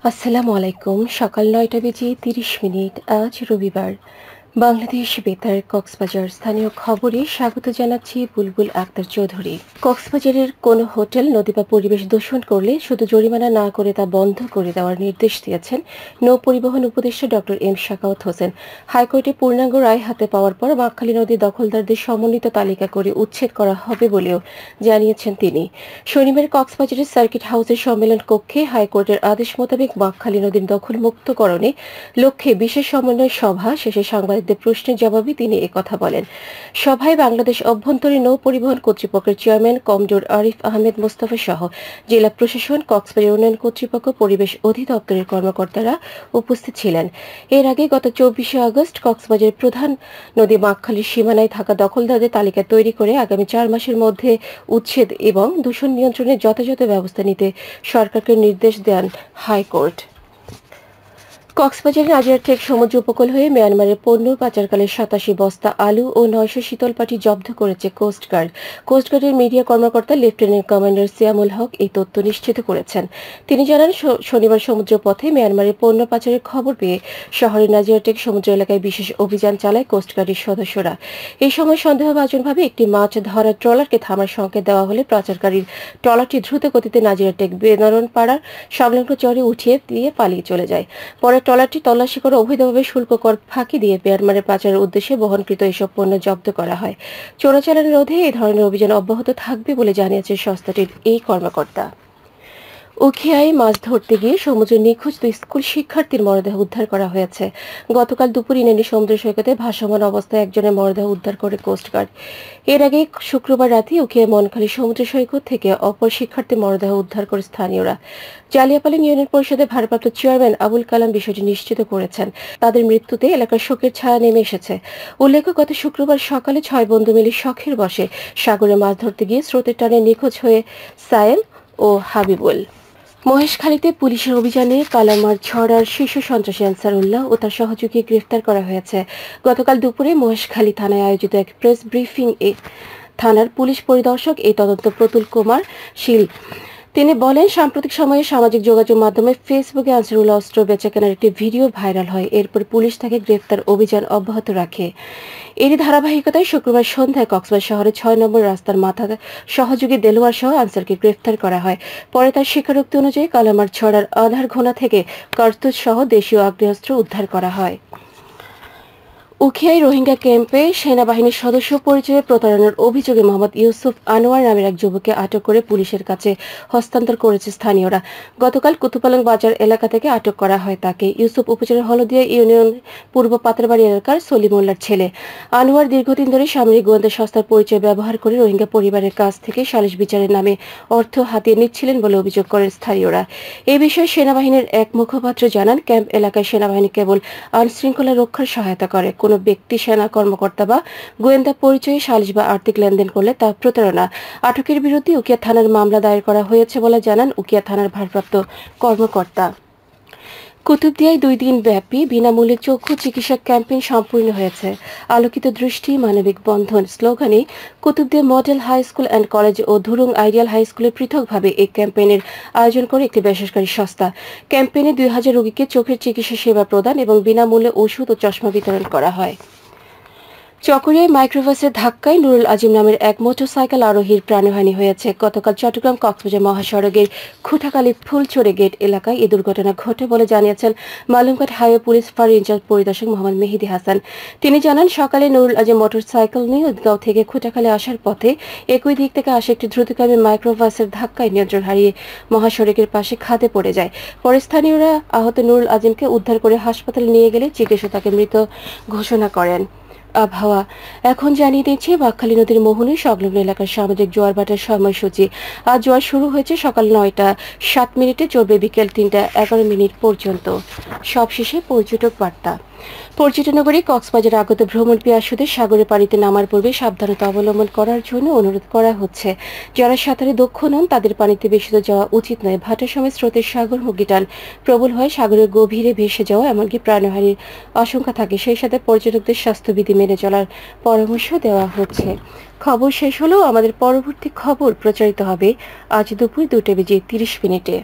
আসসালামু আলাইকুম। সকাল ৯টা বেজে ৩০ মিনিট। আজ রবিবার। বাংলাদেশ বেতার কক্সবাজার স্থানীয় খবরে স্বাগত জানাচ্ছি বুলবুল আক্তার চৌধুরী। কক্সবাজারের কোনো হোটেল নদী বা পরিবেশ দূষণ করলে শুধু জরিমানা না করে তা বন্ধ করে দেওয়ার নির্দেশ দিয়েছেন নৌ পরিবহন উপদেষ্টা ডক্টর এম শাকাওয়াত হোসেন। হাইকোর্টে পূর্ণাঙ্গ রায় হাতে পাওয়ার পর বাঁকখালী নদীর দখলদারদের সমন্বিত তালিকা করে উচ্ছেদ করা হবে বলেও জানিয়েছেন তিনি। শনিবার কক্সবাজারের সার্কিট হাউসের সম্মেলন কক্ষে হাইকোর্টের আদেশ মোতাবেক বাঁকখালী নদীর দখলমুক্তকরণে লক্ষ্যে বিশেষ সমন্বয় সভা শেষে সাংবাদিকদের প্রশ্নের জবাবে তিনি একথা বলেন। সভায় বাংলাদেশ অভ্যন্তরীণ নৌ পরিবহন কর্তৃপক্ষের চেয়ারম্যান কমডোর আরিফ আহমেদ মোস্তফা সহ জেলা প্রশাসন, কক্সবাজার উন্নয়ন কর্তৃপক্ষ, পরিবেশ অধিদপ্তরের কর্মকর্তারা উপস্থিত ছিলেন। এর আগে গত ২৪শে আগস্ট কক্সবাজারের প্রধান নদী বাঁকখালীর সীমানায় থাকা দখলদারদের তালিকা তৈরি করে আগামী ৪ মাসের মধ্যে উচ্ছেদ এবং দূষণ নিয়ন্ত্রণে যথাযথ ব্যবস্থা নিতে সরকারকে নির্দেশ দেন হাইকোর্ট। কক্সবাজারের আজিয়ারটেক সমুদ্র উপকূল হয়ে মিয়ানমারের পণ্য পাচারকালে ৮৭ বস্তা আলু ও ৯০০ শীতল পাটি জব্দ করেছে কোস্টগার্ড। কোস্টগার্ডের মিডিয়া কর্মকর্তা লেফটেন্যান্ট কমান্ডার সিয়ামুল হক এই তথ্য নিশ্চিত করেছেন। তিনি জানান, শনিবার সমুদ্র পথে মিয়ানমারের পণ্য পাচারের খবর পেয়ে শহরের নাজিয়ারটেক সমুদ্র এলাকায় বিশেষ অভিযান চালায় কোস্টগার্ডের সদস্যরা। এই সময় সন্দেহভাজনভাবে একটি মাছ ধরার ট্রলারকে থামার সংকেত দেওয়া হলে পাচারকারীর ট্রলারটি দ্রুত গতিতে নাজিয়ারটেক বেনারনপাড়ার সংলগ্ন চরে উঠিয়ে দিয়ে পালিয়ে চলে যায়। পরে ট্রলারটি তল্লাশি করে অবৈধভাবে শুল্ক কর ফাঁকি দিয়ে মিয়ানমারের পাচারের উদ্দেশ্যে বহনকৃত এসব পণ্য জব্দ করা হয়। চোরাচালান রোধে এই ধরনের অভিযান অব্যাহত থাকবে বলে জানিয়েছেন সংস্থাটির এই কর্মকর্তা। উখিয়ায় মাছ ধরতে গিয়ে সমুদ্রে নিখোঁজ ২ স্কুল শিক্ষার্থীর মরদেহ উদ্ধার করা হয়েছে। গতকাল দুপুর ইনানি সমুদ্র সৈকতে ভাসমান অবস্থায় একজনের মরদেহ উদ্ধার করে কোস্টগার্ড। এর আগে শুক্রবার রাতে উখিয়া মনখালী সমুদ্র সৈকত থেকে অপর শিক্ষার্থীর মরদেহ উদ্ধার করে স্থানীয়রা। জালিয়াপালিং ইউনিয়ন পরিষদের ভারপ্রাপ্ত চেয়ারম্যান আবুল কালাম বিষয়টি নিশ্চিত করেছেন। তাদের মৃত্যুতে এলাকার শোকের ছায়া নেমে এসেছে। উল্লেখ্য, গত শুক্রবার সকালে ৬ বন্ধু মিলে শখের বশে সাগরে মাছ ধরতে গিয়ে স্রোতের টানে নিখোঁজ হয়ে সায়েম ও হাবিবুল। মহেশখালীতে পুলিশের অভিযানে কালামার ছড়ার শীর্ষ সন্ত্রাসী আনসারুল্লাহ ও তার সহযোগী গ্রেফতার করা হয়েছে। গতকাল দুপুরে মহেশখালী থানায় আয়োজিত এক প্রেস ব্রিফিং এ থানার পুলিশ পরিদর্শক এই তদন্ত প্রতুল কুমার শীল তিনি বলেন, সাম্প্রতিক সময়ে সামাজিক যোগাযোগ মাধ্যমে ফেসবুকে আনসারুল্লাহ অস্ত্র বেচাকেনার একটি ভিডিও ভাইরাল হয়। এরপর পুলিশ তাকে গ্রেফতার অভিযান অব্যাহত রাখে। এরই ধারাবাহিকতায় শুক্রবার সন্ধ্যায় কক্সবাজার শহরের ৬ নম্বর রাস্তার মাথা সহযোগী দেলোয়ার সহ আনসারকে গ্রেফতার করা হয়। পরে তার স্বীকারোক্তি অনুযায়ী কালামার ছড়ার আধার ঘোনা থেকে কার্তুজ সহ দেশীয় আগ্নেয়াস্ত্র উদ্ধার করা হয়। উখিয়ায় রোহিঙ্গা ক্যাম্পে সেনাবাহিনীর সদস্য পরিচয়ে প্রতারণার অভিযোগে মোহাম্মদ ইউসুফ আনোয়ার নামের এক যুবককে আটক করে পুলিশের কাছে হস্তান্তর করেছে স্থানীয়রা। গতকাল কুতুপালং বাজার এলাকা থেকে আটক করা হয় তাকে। ইউসুফ উপজেলার হলদিয়া ইউনিয়ন পূর্ব পাতারবাড়ি এলাকার সলিমুল্লার ছেলে। আনোয়ার দীর্ঘদিন ধরে সামরিক গোয়েন্দা সংস্থার পরিচয় ব্যবহার করে রোহিঙ্গা পরিবারের কাছ থেকে সালিশ বিচারের নামে অর্থ হাতিয়ে নিচ্ছিলেন বলে অভিযোগ করেন স্থানীয়রা। এ বিষয়ে সেনাবাহিনীর এক মুখপাত্র জানান, ক্যাম্প এলাকায় সেনাবাহিনী কেবল আইনশৃঙ্খলা রক্ষার সহায়তা করে। কোনো ব্যক্তি সেনা কর্মকর্তা বা গোয়েন্দা পরিচয়ে সালিশ বা আর্থিক লেনদেন করলে তা প্রতারণা। আটকের বিরুদ্ধে উখিয়া থানার মামলা দায়ের করা হয়েছে বলে জানান উখিয়া থানার ভারপ্রাপ্ত কর্মকর্তা। কুতুবদিয়ায় ২ দিন ব্যাপী বিনামূল্যে চক্ষু চিকিৎসা ক্যাম্পেইন সম্পূর্ণ হয়েছে। আলোকিত দৃষ্টি, মানবিক বন্ধন স্লোগানে Kutubdia model high school and college ও ধুরুং আইডিয়াল হাই স্কুলে পৃথকভাবে এই ক্যাম্পেইনের আয়োজন করে একটি বেসরকারি সংস্থা। ক্যাম্পেইনে ২০০০ রোগীকে চোখের চিকিৎসা সেবা প্রদান এবং বিনামূল্যে ওষুধ ও চশমা বিতরণ করা হয়। চকরিয়ায় মাইক্রোবাসের ধাক্কায় নুরুল আজিম নামের এক মোটরসাইকেল আরোহীর প্রাণহানি হয়েছে। গতকাল চট্টগ্রাম কক্সবাজার মহাসড়কের খুঁটাকালী ফুলচরে গেট এলাকায় এই দুর্ঘটনা ঘটে বলে জানিয়েছেন মালুমঘাট হাইওয়ে পুলিশ ফাঁড়ির ইনচার্জ পরিদর্শক মোহাম্মদ মেহেদী হাসান। তিনি জানান, সকালে নুরুল আজিম মোটরসাইকেল নিয়ে ঈদগাঁও থেকে খুঁটাখালী আসার পথে একই দিক থেকে আসা একটি দ্রুতগামী মাইক্রোবাসের ধাক্কায় নিয়ন্ত্রণ হারিয়ে মহাসড়কের পাশে খাদে পড়ে যায়। পরে স্থানীয়রা আহত নুরুল আজিমকে উদ্ধার করে হাসপাতালে নিয়ে গেলে চিকিৎসক তাকে মৃত ঘোষণা করেন। আবহাওয়া এখন জানিয়ে দিচ্ছে বাঁকখালী নদীর মোহনী সংলগ্ন এলাকার সামুদ্রিক জোয়ার ভাটার সময়সূচি। আজ জোয়ার শুরু হয়েছে সকাল ৯টা ৭ মিনিটে, চলবে বিকেল ৩টা ১১ মিনিট পর্যন্ত। সবশেষে পর্যটক বার্তা। পর্যটন নগরী কক্সবাজার আগত ভ্রমণ পিয়াসুদের সাগরে পানিতে নামার পূর্বে সাবধানতা অবলম্বন করার জন্য অনুরোধ করা হচ্ছে। যারা সাঁতারে দক্ষ নন তাদের পানিতে বেশি যাওয়া উচিত নয়। ভাটার সময় স্রোতের সাগরমুখী টান প্রবল হয়, সাগরের গভীরে ভেসে যাওয়া এমনকি প্রাণহানির আশঙ্কা থাকে। সেই সাথে পর্যটকদের স্বাস্থ্যবিধি মেনে চলার পরামর্শ দেওয়া হচ্ছে। খবর শেষ হলেও আমাদের পরবর্তী খবর প্রচারিত হবে আজ দুপুর ২টা বেজে ৩০ মিনিটে।